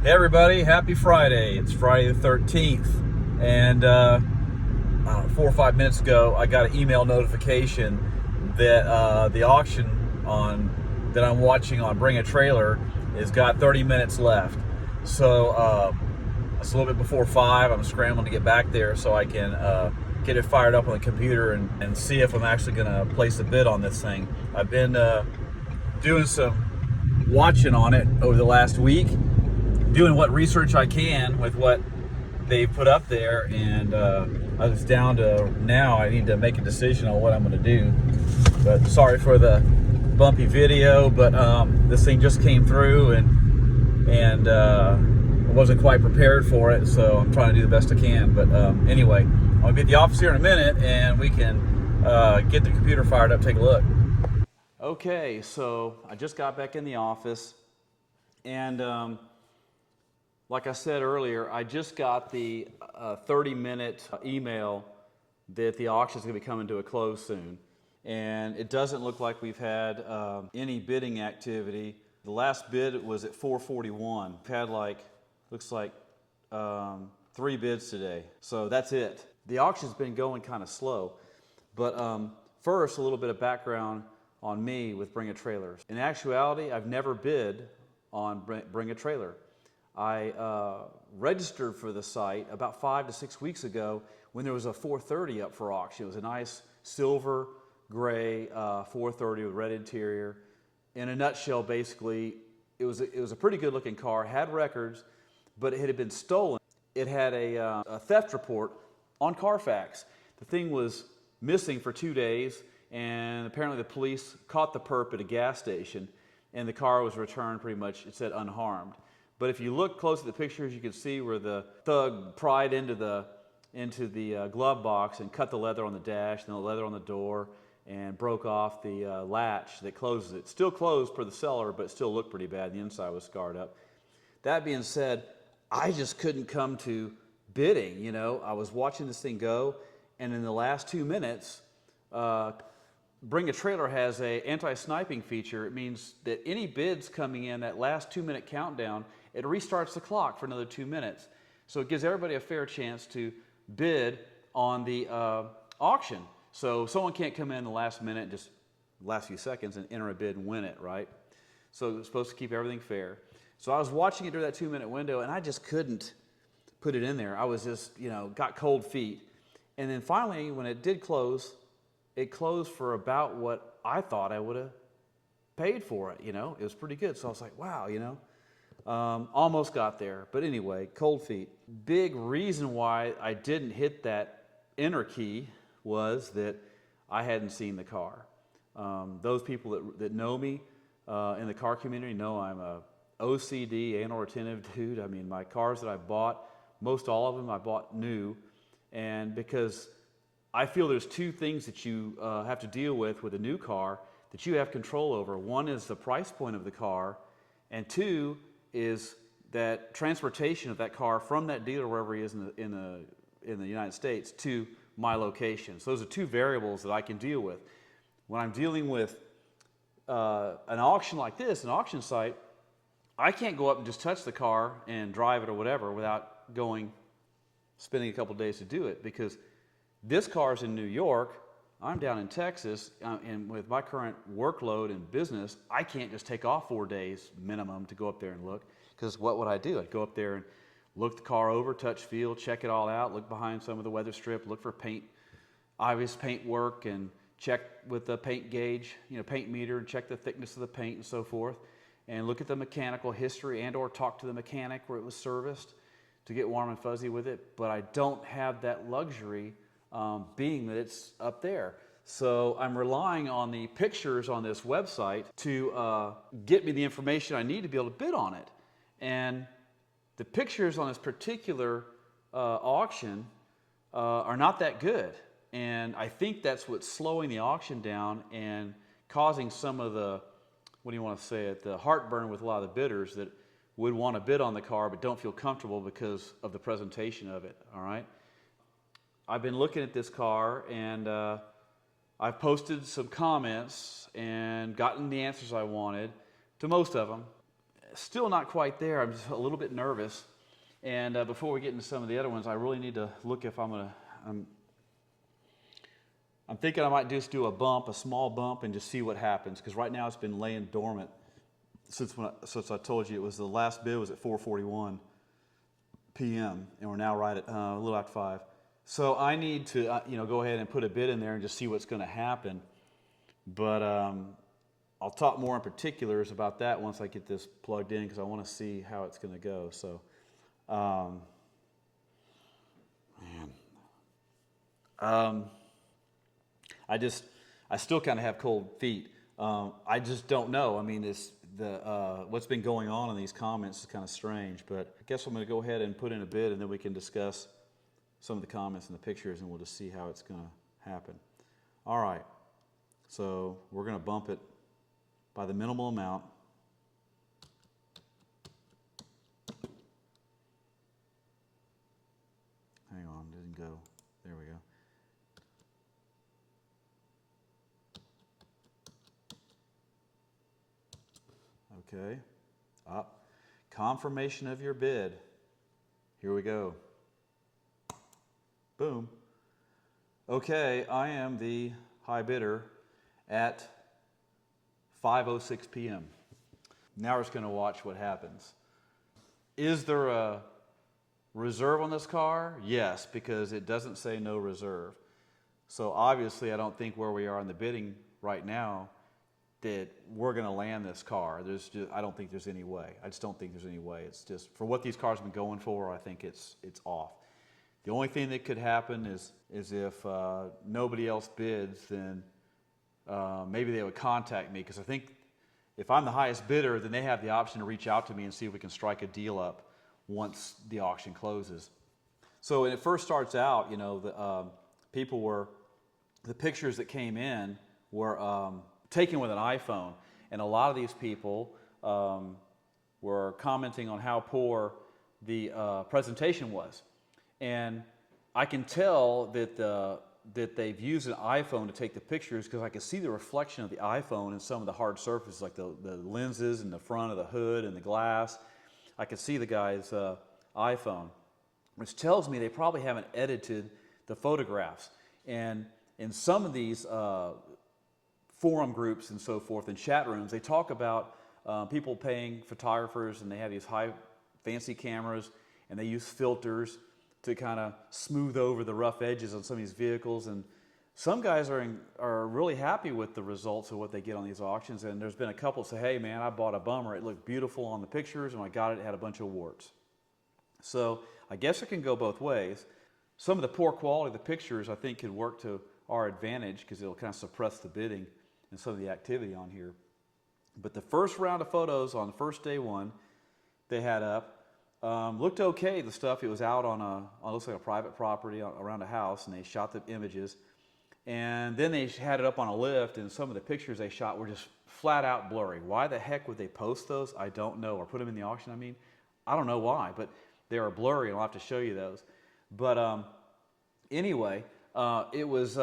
Hey everybody, happy Friday. It's Friday the 13th, and 4 or 5 minutes ago I got an email notification that the auction that I'm watching on Bring a Trailer has got 30 minutes left. So it's a little bit before 5. I'm scrambling to get back there so I can get it fired up on the computer and see if I'm actually going to place a bid on this thing. I've been doing some watching on it over the last week, doing what research I can with what they put up there, and I was down to now I need to make a decision on what I'm going to do. But sorry for the bumpy video, but this thing just came through and I wasn't quite prepared for it, so I'm trying to do the best I can. But anyway, I'll be at the office here in a minute and we can get the computer fired up, take a look. Okay, so I just got back in the office, and like I said earlier, I just got the 30-minute email that the auction is going to be coming to a close soon. And it doesn't look like we've had any bidding activity. The last bid was at $441. We've had looks like 3 bids today. So that's it. The auction's been going kind of slow. But first, a little bit of background on me with Bring a Trailer. In actuality, I've never bid on Bring a Trailer. I registered for the site about 5 to 6 weeks ago when there was a 430 up for auction. It was a nice silver gray 430 with red interior. In a nutshell, basically, it was a pretty good looking car, had records, but it had been stolen. It had a theft report on Carfax. The thing was missing for 2 days, and apparently the police caught the perp at a gas station, and the car was returned pretty much, it said, unharmed. But if you look close at the pictures, you can see where the thug pried into the glove box and cut the leather on the dash and the leather on the door and broke off the latch that closes it. Still closed per the seller, but it still looked pretty bad. The inside was scarred up. That being said, I just couldn't come to bidding. You know, I was watching this thing go, and in the last 2 minutes, Bring a Trailer has a anti-sniping feature. It means that any bids coming in, that last 2-minute countdown, it restarts the clock for another 2 minutes. So it gives everybody a fair chance to bid on the auction. So someone can't come in the last minute, just the last few seconds, and enter a bid and win it, right? So it's supposed to keep everything fair. So I was watching it during that 2-minute window, and I just couldn't put it in there. I was just, got cold feet. And then finally, when it did close, it closed for about what I thought I would have paid for it. It was pretty good. So I was like, wow, almost got there. But anyway, cold feet. Big reason why I didn't hit that enter key was that I hadn't seen the car. Those people that know me in the car community know I'm a OCD, anal retentive dude. I mean, my cars that I bought, most all of them I bought new. And because I feel there's 2 things that you have to deal with a new car that you have control over. One is the price point of the car, and 2 is that transportation of that car from that dealer, wherever he is in the United States, to my location. So those are 2 variables that I can deal with. When I'm dealing with an auction like this, an auction site, I can't go up and just touch the car and drive it or whatever without spending a couple days to do it, because this car's in New York, I'm down in Texas, and with my current workload and business, I can't just take off 4 days minimum to go up there and look, because what would I do? I'd go up there and look the car over, touch, feel, check it all out, look behind some of the weather strip, look for obvious paint work, and check with the paint gauge, paint meter, and check the thickness of the paint and so forth, and look at the mechanical history and or talk to the mechanic where it was serviced to get warm and fuzzy with it. But I don't have that luxury being that it's up there. So I'm relying on the pictures on this website to get me the information I need to be able to bid on it. And the pictures on this particular auction are not that good. And I think that's what's slowing the auction down and causing some of the, the heartburn with a lot of the bidders that would want to bid on the car but don't feel comfortable because of the presentation of it, all right? I've been looking at this car, and I've posted some comments and gotten the answers I wanted to most of them. Still not quite there. I'm just a little bit nervous. And before we get into some of the other ones, I really need to look if I'm thinking I might just do a small bump, and just see what happens. Because right now it's been laying dormant since I told you it was the last bid was at 4:41 p.m. and we're now right at a little after 5. So I need to go ahead and put a bid in there and just see what's going to happen. But I'll talk more in particulars about that once I get this plugged in, because I want to see how it's going to go. So, I still kind of have cold feet. I just don't know. I mean, what's been going on in these comments is kind of strange. But I guess I'm going to go ahead and put in a bid, and then we can discuss some of the comments and the pictures, and we'll just see how it's going to happen. All right. So we're going to bump it by the minimal amount. Hang on, didn't go. There we go. Okay. Confirmation of your bid. Here we go. Boom. Okay, I am the high bidder at 5:06 p.m. Now we're just going to watch what happens. Is there a reserve on this car? Yes, because it doesn't say no reserve. So obviously I don't think where we are in the bidding right now that we're going to land this car. I don't think there's any way. I just don't think there's any way. It's just, for what these cars have been going for, I think it's off. The only thing that could happen is if nobody else bids, then maybe they would contact me, because I think if I'm the highest bidder, then they have the option to reach out to me and see if we can strike a deal up once the auction closes. So when it first starts out, the pictures that came in were taken with an iPhone, and a lot of these people were commenting on how poor the presentation was. And I can tell that they've used an iPhone to take the pictures, because I can see the reflection of the iPhone in some of the hard surfaces, like the lenses and the front of the hood and the glass. I can see the guy's iPhone, which tells me they probably haven't edited the photographs. And in some of these forum groups and so forth, and chat rooms, they talk about people paying photographers, and they have these high fancy cameras, and they use filters to kind of smooth over the rough edges on some of these vehicles. And some guys are really happy with the results of what they get on these auctions. And there's been a couple say, hey man, I bought a bummer. It looked beautiful on the pictures, and when I got it, it had a bunch of warts. So I guess it can go both ways. Some of the poor quality of the pictures I think could work to our advantage, because it'll kind of suppress the bidding and some of the activity on here. But the first round of photos on the first day one they had up looked okay. The stuff, it was out on looks like a private property around a house, and they shot the images. And then they had it up on a lift, and some of the pictures they shot were just flat out blurry. Why the heck would they post those? I don't know. Or put them in the auction, I don't know why, but they are blurry, and I'll have to show you those. But anyway, it was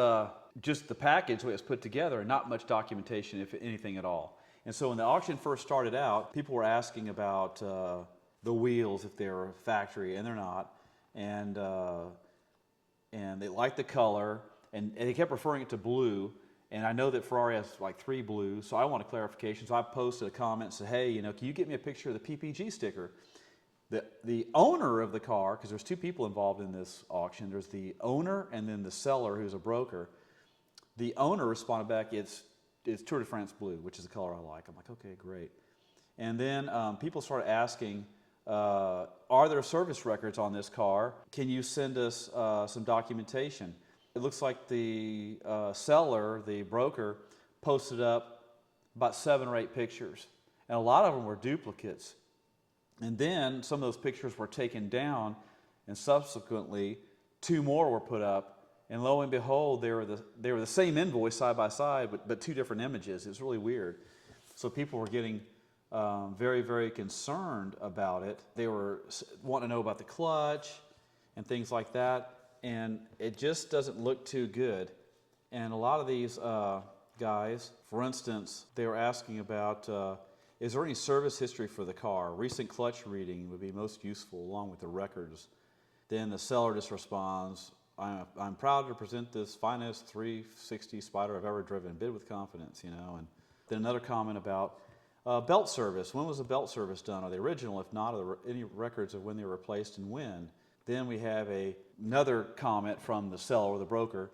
just the package, the way it was put together, and not much documentation, if anything at all. And so when the auction first started out, people were asking about the wheels, if they're factory, and they're not. And they liked the color, and they kept referring it to blue. And I know that Ferrari has like 3 blues, so I want a clarification. So I posted a comment and said, hey, can you get me a picture of the PPG sticker? The owner of the car, because there's 2 people involved in this auction. There's the owner and then the seller, who's a broker. The owner responded back, it's Tour de France blue, which is the color I like. I'm like, okay, great. And then people started asking, are there service records on this car? Can you send us some documentation? It looks like the seller, the broker, posted up about 7 or 8 pictures. And a lot of them were duplicates. And then some of those pictures were taken down, and subsequently 2 more were put up. And lo and behold, they were the same invoice side by side, but 2 different images. It was really weird. So people were getting very, very concerned about it. They were wanting to know about the clutch and things like that. And it just doesn't look too good. And a lot of these guys, for instance, they were asking about Is there any service history for the car? Recent clutch reading would be most useful along with the records. Then the seller just responds, I'm proud to present this finest 360 Spider I've ever driven, bid with confidence, you know. And then another comment about belt service. When was the belt service done? Are they original? If not, are there any records of when they were replaced and when? Then we have another comment from the seller or the broker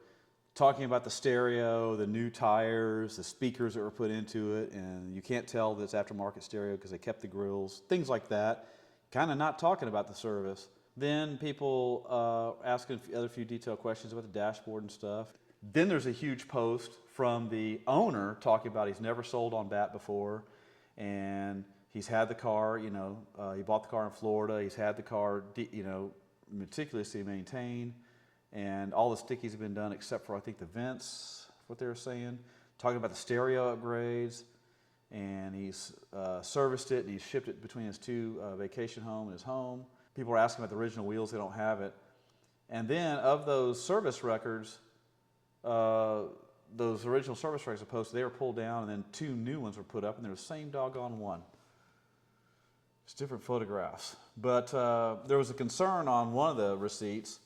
talking about the stereo, the new tires, the speakers that were put into it, and you can't tell that it's aftermarket stereo because they kept the grills, things like that. Kind of not talking about the service. Then people asking other few detailed questions about the dashboard and stuff. Then there's a huge post from the owner talking about he's never sold on BAT before, and he's had the car, you know, he bought the car in Florida, he's had the car, you know, meticulously maintained, and all the stickies have been done except for, I think, the vents, what they were saying. Talking about the stereo upgrades, and he's serviced it, and he's shipped it between his two vacation home and his home. People are asking about the original wheels, they don't have it. And then of those service records, those original service records are posted, they were pulled down, and then 2 new ones were put up, and they're the same doggone one. It's different photographs. But there was a concern on one of the receipts.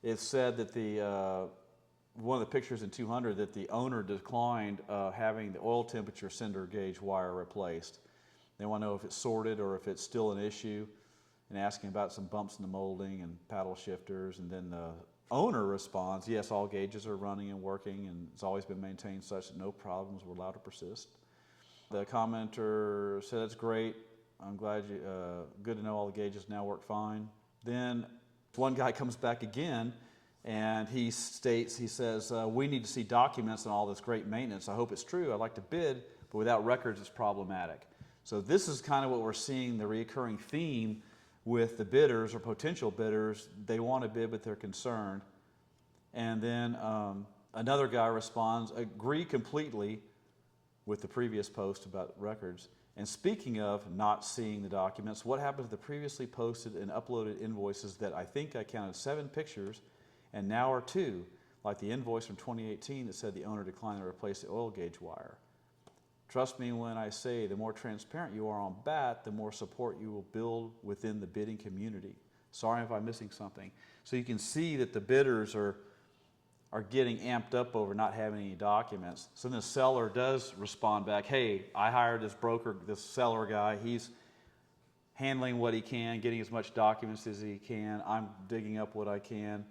It said that one of the pictures in 200 that the owner declined having the oil temperature sender gauge wire replaced. They want to know if it's sorted or if it's still an issue, and asking about some bumps in the molding and paddle shifters. And then the owner responds, yes, all gauges are running and working, and it's always been maintained such that no problems were allowed to persist. The commenter said, that's great. I'm glad good to know all the gauges now work fine. Then one guy comes back again, and he states, he says, we need to see documents on all this great maintenance. I hope it's true. I'd like to bid, but without records, it's problematic. So this is kind of what we're seeing, the recurring theme with the bidders or potential bidders. They want to bid, but they're concerned. And then another guy responds, agree completely with the previous post about records. And speaking of not seeing the documents, what happened to the previously posted and uploaded invoices that I think I counted 7 pictures and now are 2, like the invoice from 2018 that said the owner declined to replace the oil gauge wire. Trust me when I say the more transparent you are on BAT, the more support you will build within the bidding community. Sorry if I'm missing something. So you can see that the bidders are getting amped up over not having any documents. So then the seller does respond back, hey, I hired this broker, this seller guy. He's handling what he can, getting as much documents as he can. I'm digging up what I can,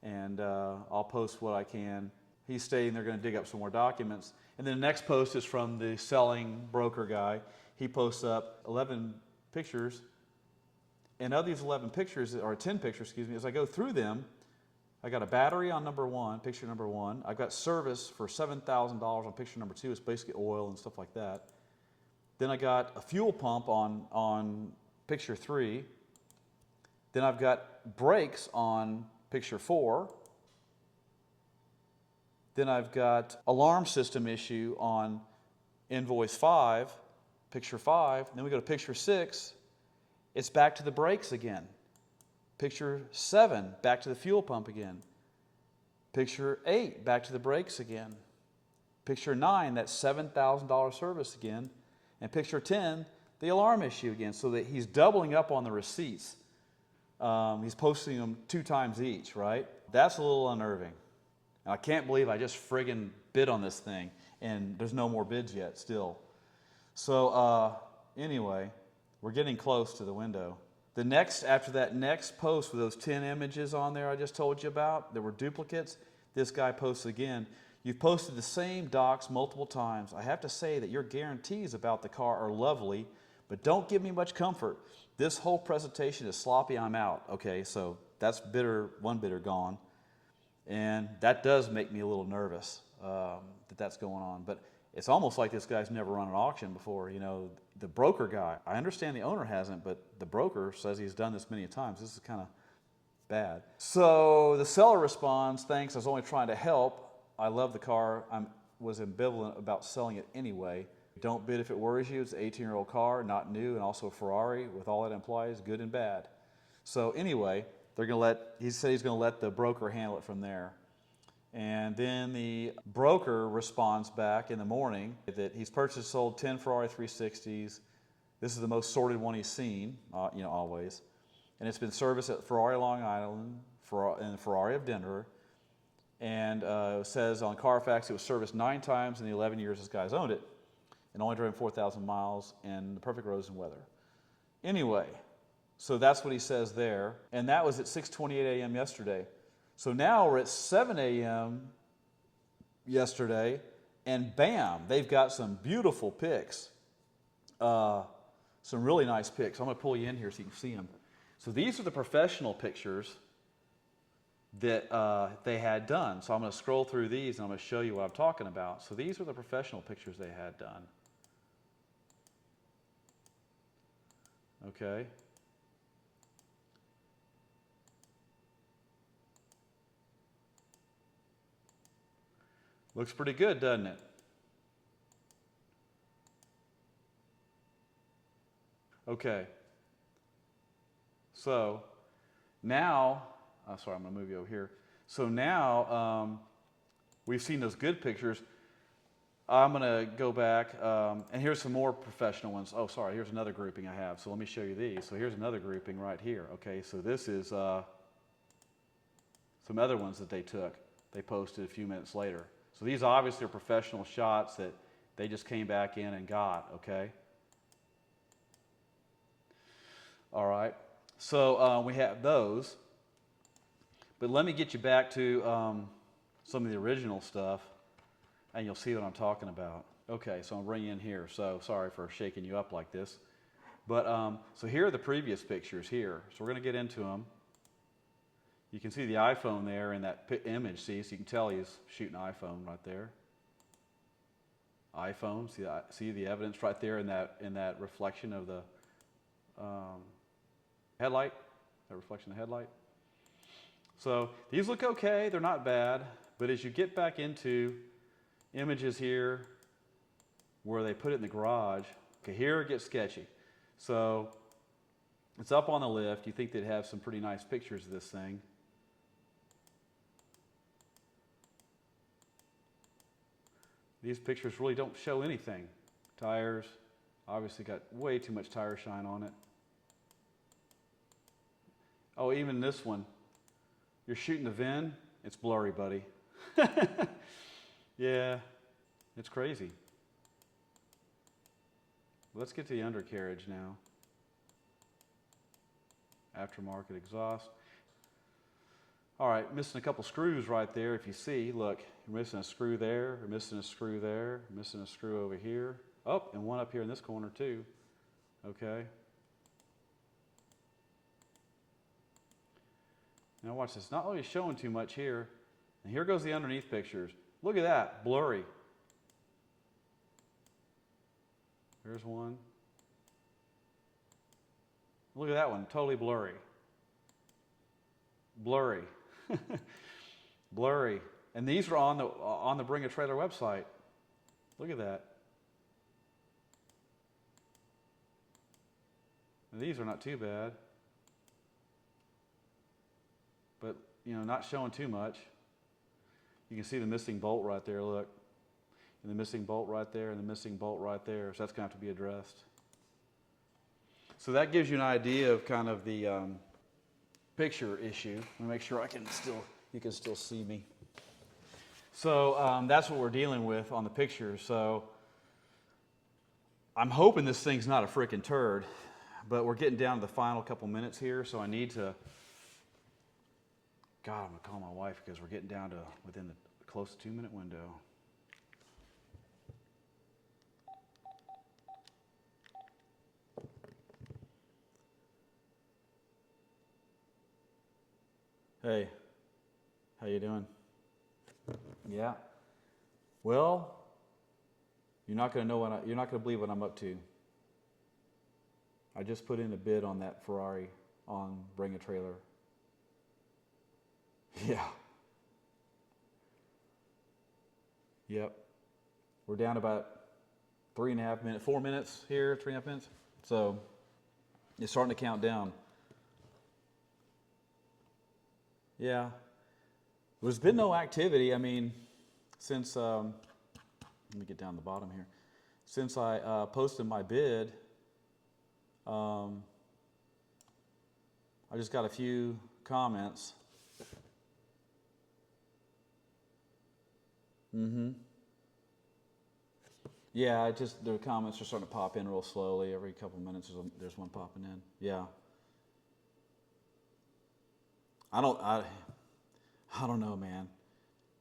and I'll post what I can. He's stating they're going to dig up some more documents. And then the next post is from the selling broker guy. He posts up 11 pictures. And of these 11 pictures, or 10 pictures, excuse me, as I go through them, I got a battery on number 1, picture number 1. I've got service for $7,000 on picture number 2. It's basically oil and stuff like that. Then I got a fuel pump on picture 3. Then I've got brakes on picture 4. Then I've got alarm system issue on invoice 5, picture 5. Then we go to picture 6. It's back to the brakes again. Picture 7, back to the fuel pump again. Picture 8, back to the brakes again. Picture 9, that $7,000 service again. And picture 10, the alarm issue again. So that he's doubling up on the receipts. He's posting them 2 times each, right? That's a little unnerving. And I can't believe I just friggin' bid on this thing, and there's no more bids yet still. So anyway, we're getting close to the window. After that next post with those 10 images on there I just told you about, that were duplicates, this guy posts again. You've posted the same docs multiple times. I have to say that your guarantees about the car are lovely, but don't give me much comfort. This whole presentation is sloppy, I'm out. Okay, so that's one bidder gone. And that does make me a little nervous that that's going on. But it's almost like this guy's never run an auction before. You know, the broker guy, I understand the owner hasn't, but the broker says he's done this many times. This is kind of bad. So the seller responds, thanks, I was only trying to help. I love the car. I was ambivalent about selling it anyway. Don't bid if it worries you. It's an 18-year-old car, not new, and also a Ferrari with all that implies, good and bad. So anyway, he said he's going to let the broker handle it from there. And then the broker responds back in the morning that he's purchased and sold 10 Ferrari 360s, This is the most sorted one he's seen, always. And it's been serviced at Ferrari Long Island and Ferrari of Denver. And it says on Carfax it was serviced 9 times in the 11 years this guy's owned it, and only driven 4,000 miles in the perfect roads and weather. Anyway, so that's what he says there. And that was at 6:28 a.m. yesterday. So now we're at 7 a.m. yesterday, and bam, they've got some beautiful pics. Some really nice pics. I'm going to pull you in here so you can see them. So these are the professional pictures that they had done. So I'm going to scroll through these and I'm going to show you what I'm talking about. So these are the professional pictures they had done. Okay. Looks pretty good, doesn't it? Okay. So now, sorry, I'm going to move you over here. So now we've seen those good pictures. I'm going to go back, and here's some more professional ones. Oh, sorry, here's another grouping I have. So let me show you these. So here's another grouping right here. Okay, so this is some other ones that they took. They posted a few minutes later. So these obviously are professional shots that they just came back in and got, okay? All right, so we have those. But let me get you back to some of the original stuff, and you'll see what I'm talking about. Okay, so I'll bring you in here. So sorry for shaking you up like this. But so here are the previous pictures here. So we're going to get into them. You can see the iPhone there in that image, see? So you can tell he's shooting an iPhone right there. iPhone, see the evidence right there in that reflection of the headlight, that reflection of the headlight. So these look okay, they're not bad, but as you get back into images here where they put it in the garage, okay, here it gets sketchy. So it's up on the lift. You think they'd have some pretty nice pictures of this thing. These pictures really don't show anything. Tires, obviously got way too much tire shine on it. Oh, even this one. You're shooting the VIN, it's blurry, buddy. Yeah, it's crazy. Let's get to the undercarriage now. Aftermarket exhaust. All right, missing a couple screws right there. If you see, look, you're missing a screw there, you're missing a screw there, you're missing a screw over here. Oh, and one up here in this corner too. Okay. Now watch this. Not really showing too much here. And here goes the underneath pictures. Look at that, blurry. There's one. Look at that one, totally blurry. Blurry. Blurry. And these are on the Bring a Trailer website. Look at that. And these are not too bad. But, not showing too much. You can see the missing bolt right there, look. And the missing bolt right there, and the missing bolt right there. So that's going to have to be addressed. So that gives you an idea of kind of the picture issue. Let me make sure you can still see me. So that's what we're dealing with on the picture. So I'm hoping this thing's not a freaking turd, but we're getting down to the final couple minutes here, so I need to, God, I'm going to call my wife because we're getting down to within the close to 2-minute window. Hey, how you doing? Yeah. Well, you're not going to believe what I'm up to. I just put in a bid on that Ferrari on Bring a Trailer. Yeah. Yep. We're down about 3.5 minutes, 4 minutes here, 3.5 minutes. So it's starting to count down. Yeah. There's been no activity. I mean, since, let me get down the bottom here. Since I posted my bid, I just got a few comments. Yeah, the comments are starting to pop in real slowly. Every couple minutes there's one popping in. Yeah. I don't know, man.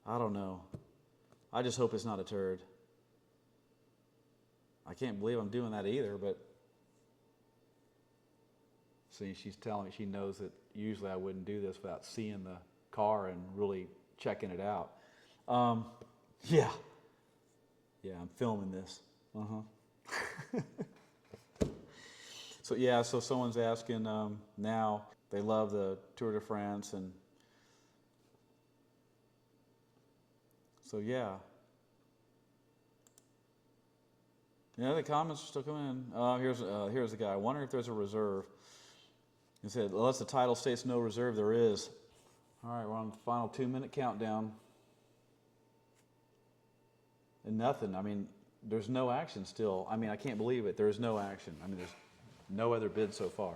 I don't know. I just hope it's not a turd. I can't believe I'm doing that either, but see, she's telling me she knows that usually I wouldn't do this without seeing the car and really checking it out. Yeah. Yeah, I'm filming this. So someone's asking now, they love the Tour de France, and so yeah. Yeah, the comments are still coming in. Here's the guy. I wonder if there's a reserve. He said, unless the title states no reserve, there is. All right, we're on the final 2-minute countdown. And nothing. I mean, there's no action still. I mean, I can't believe it. There is no action. I mean, there's no other bid so far.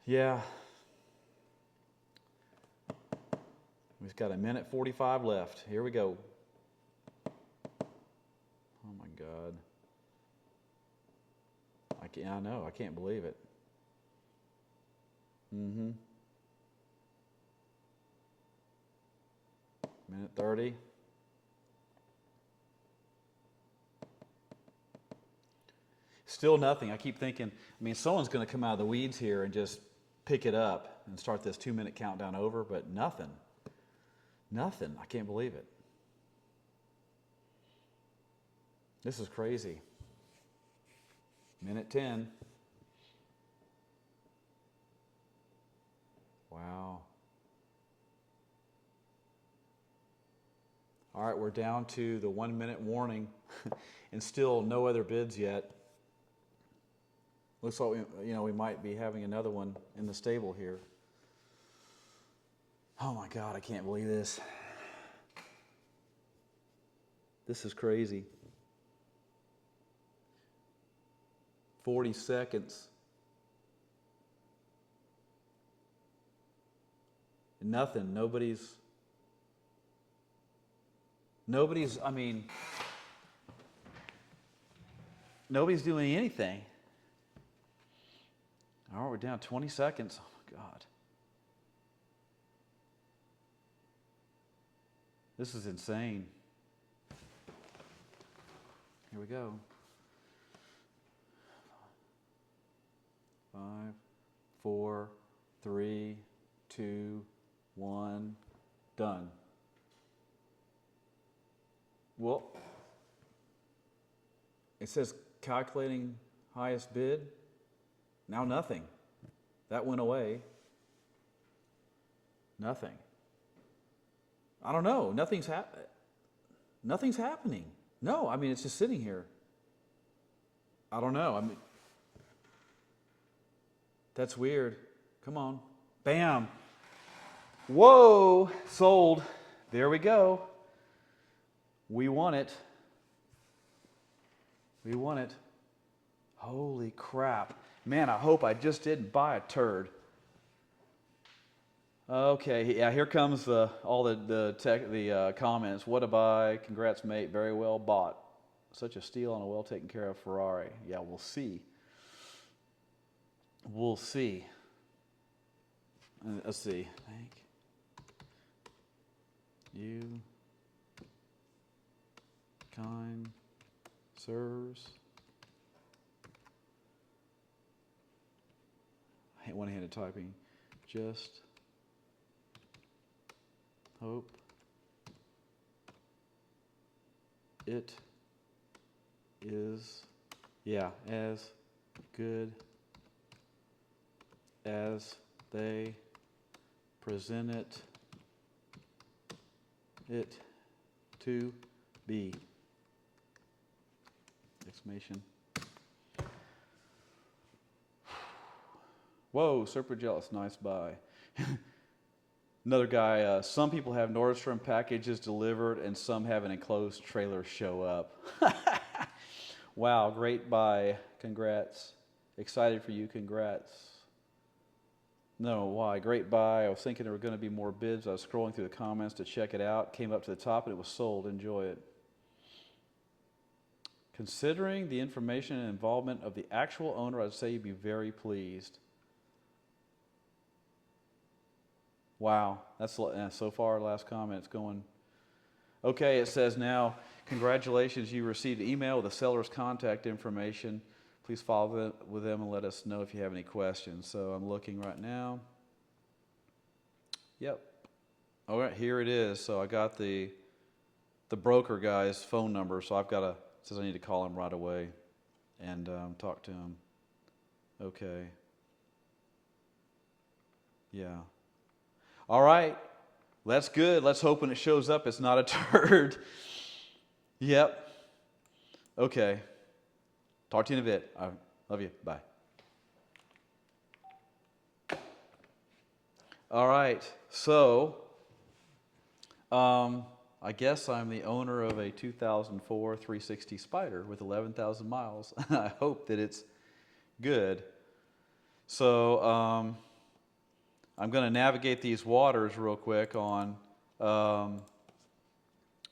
Yeah. We've got 1:45 left. Here we go. Oh my God. I know. I can't believe it. Minute 30. Still nothing. I keep thinking, I mean, someone's going to come out of the weeds here and just pick it up and start this 2-minute countdown over, but nothing. Nothing. I can't believe it. This is crazy. Minute 10. Wow. All right, we're down to the 1-minute warning and still no other bids yet. Looks like we might be having another one in the stable here. Oh my God, I can't believe this. This is crazy. 40 seconds. Nothing. Nobody's, I mean, nobody's doing anything. All right, we're down 20 seconds. Oh my God. This is insane. Here we go. 5, 4, 3, 2, 1, done. Well, it says calculating highest bid. Now nothing. That went away. Nothing. I don't know. Nothing's happening. No, I mean, it's just sitting here. I don't know. I mean, that's weird. Come on. Bam. Whoa. Sold. There we go. We won it. We won it. Holy crap. Man, I hope I just didn't buy a turd. Okay, yeah, here comes all the comments. What a buy. Congrats, mate. Very well bought. Such a steal on a well taken care of Ferrari. Yeah, we'll see. We'll see. Let's see. Thank you, kind sirs. I hate one-handed typing. Just hope it is, as good as they present it to be. Exclamation. Whoa, super jealous. Nice buy. Another guy, some people have Nordstrom packages delivered and some have an enclosed trailer show up. Wow, great buy. Congrats. Excited for you. Congrats. No, why? Great buy. I was thinking there were going to be more bids. I was scrolling through the comments to check it out. Came up to the top and it was sold. Enjoy it. Considering the information and involvement of the actual owner, I'd say you'd be very pleased. Wow, that's so far our last comment. It's going. Okay, it says now, congratulations, you received an email with the seller's contact information. Please follow with them and let us know if you have any questions. So I'm looking right now. Yep. All right, here it is. So I got the broker guy's phone number. So I've got it says I need to call him right away and talk to him. Okay. Yeah. All right. That's good. Let's hope when it shows up it's not a turd. Yep. Okay. Talk to you in a bit. I love you. Bye. All right. So, I guess I'm the owner of a 2004 360 Spider with 11,000 miles. I hope that it's good. So, I'm going to navigate these waters real quick on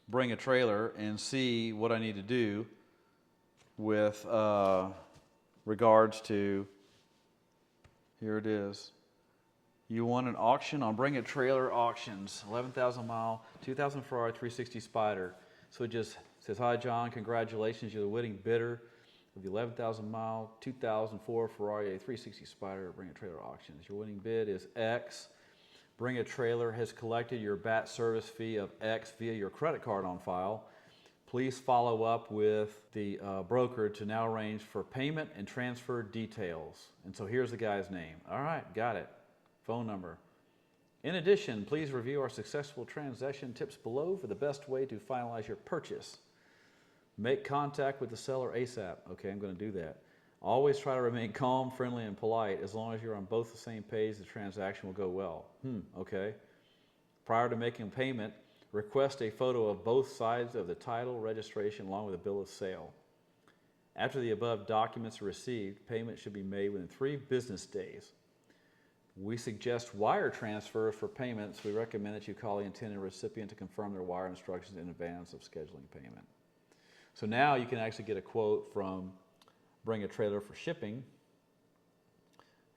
Bring a Trailer and see what I need to do with regards to, here it is. You won an auction on Bring a Trailer Auctions, 11,000 mile, 2000 Ferrari 360 Spider. So it just says, hi John, congratulations, you're the winning bidder of the 11,000 mile 2004 Ferrari 360 Spider Bring a Trailer Auctions. Your winning bid is X. Bring a Trailer has collected your BAT service fee of X via your credit card on file. Please follow up with the broker to now arrange for payment and transfer details. And so here's the guy's name. All right, got it. Phone number. In addition, please review our successful transaction tips below for the best way to finalize your purchase. Make contact with the seller ASAP. Okay, I'm going to do that. Always try to remain calm, friendly, and polite. As long as you're on both the same page, the transaction will go well. Okay. Prior to making payment, request a photo of both sides of the title, registration, along with a bill of sale. After the above documents are received, payment should be made within 3 business days. We suggest wire transfers for payments. We recommend that you call the intended recipient to confirm their wire instructions in advance of scheduling payment. So now you can actually get a quote from Bring a Trailer for shipping.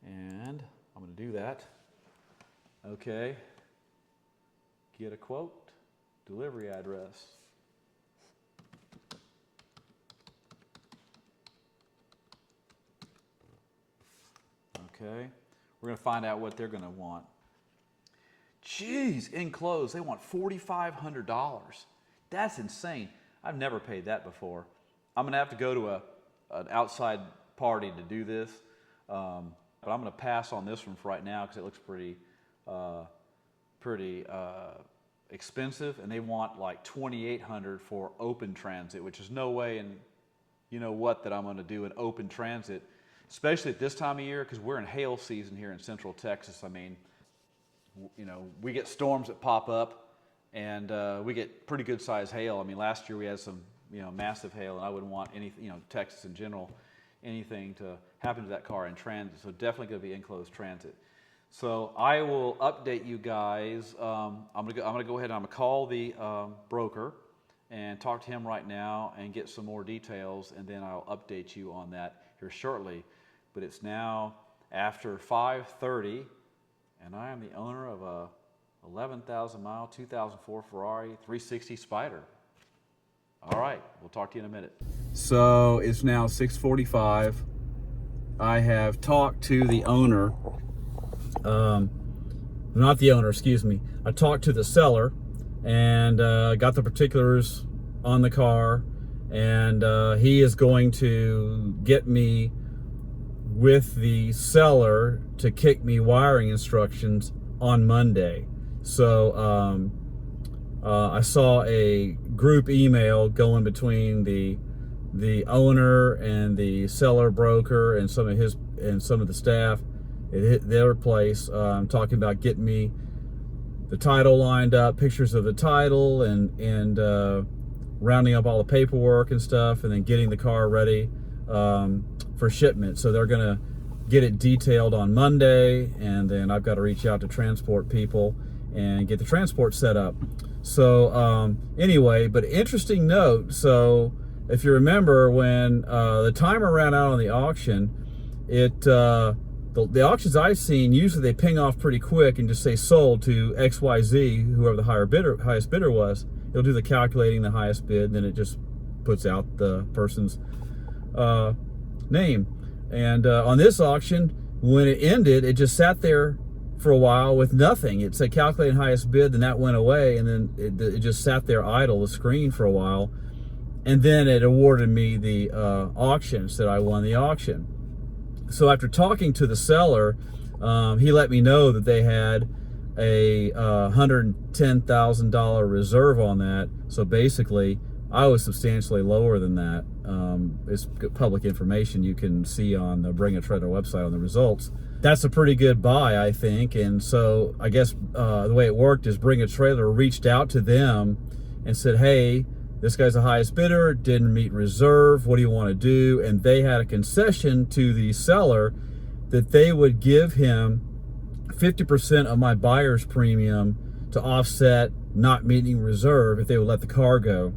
And I'm going to do that. Okay. Get a quote. Delivery address. Okay. We're going to find out what they're going to want. Jeez, enclosed, they want $4,500. That's insane. I've never paid that before. I'm going to have to go to an outside party to do this, but I'm going to pass on this one for right now because it looks pretty expensive, and they want like $2,800 for open transit, which is no way in you know what that I'm going to do an open transit, especially at this time of year because we're in hail season here in Central Texas. I mean, you know, we get storms that pop up, and we get pretty good sized hail. I mean, last year we had some, you know, massive hail, and I wouldn't want anything, you know, Texas in general, anything to happen to that car in transit. So definitely going to be enclosed transit. So I will update you guys. I'm gonna go ahead and I'm gonna call the broker and talk to him right now and get some more details, and then I'll update you on that here shortly. But it's now after 5:30, and I am the owner of a 11,000 mile 2004 Ferrari 360 Spider. All right, we'll talk to you in a minute. So it's now 6:45. I have talked to the owner. Not the owner, excuse me. I talked to the seller and got the particulars on the car, and he is going to get me with the seller to kick me wiring instructions on Monday. So I saw a group email going between the owner and the seller broker and some of the staff at their place, talking about getting me the title lined up, pictures of the title, and rounding up all the paperwork and stuff, and then getting the car ready for shipment. So they're going to get it detailed on Monday, and then I've got to reach out to transport people and get the transport set up. So anyway, but interesting note. So if you remember, when the timer ran out on the auction, the auctions I've seen, usually they ping off pretty quick and just say sold to XYZ, whoever the highest bidder was. It'll do the calculating, the highest bid, and then it just puts out the person's name. And on this auction, when it ended, it just sat there for a while with nothing. It said calculating highest bid, then that went away, and then it just sat there idle, the screen, for a while. And then it awarded me the auction, said I won the auction. So after talking to the seller, he let me know that they had a $110,000 reserve on that. So basically, I was substantially lower than that. It's public information you can see on the Bring a Trailer website on the results. That's a pretty good buy, I think. And so I guess the way it worked is Bring a Trailer reached out to them and said, hey, this guy's the highest bidder, didn't meet reserve, what do you want to do? And they had a concession to the seller that they would give him 50% of my buyer's premium to offset not meeting reserve if they would let the car go.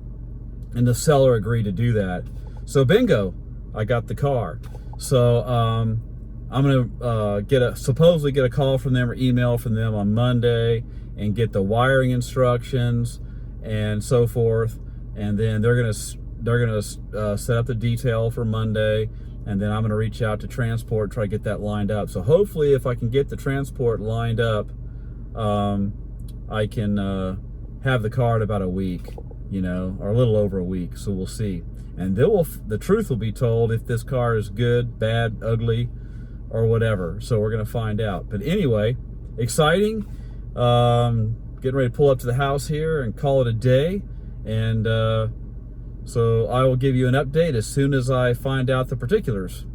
And the seller agreed to do that. So bingo, I got the car. So I'm gonna supposedly get a call from them or email from them on Monday and get the wiring instructions and so forth. And then they're gonna set up the detail for Monday, and then I'm gonna reach out to transport, try to get that lined up. So hopefully, if I can get the transport lined up, I can have the car in about a week, you know, or a little over a week. So we'll see, and the truth will be told if this car is good, bad, ugly, or whatever. So we're gonna find out. But anyway, exciting. Getting ready to pull up to the house here and call it a day. And so I will give you an update as soon as I find out the particulars.